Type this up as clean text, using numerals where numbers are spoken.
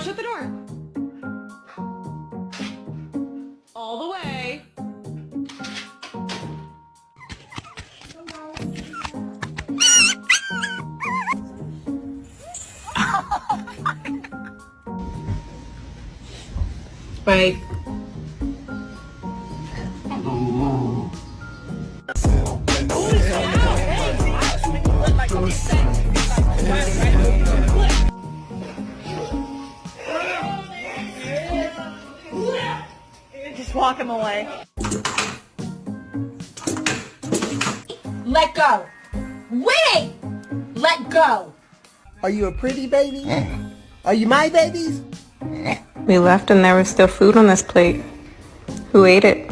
shut the door. All the way. Right. Just walk him away. Let go. Wait! Let go. Are you a pretty baby? Are you my babies? We left and there was still food on this plate. Who ate it?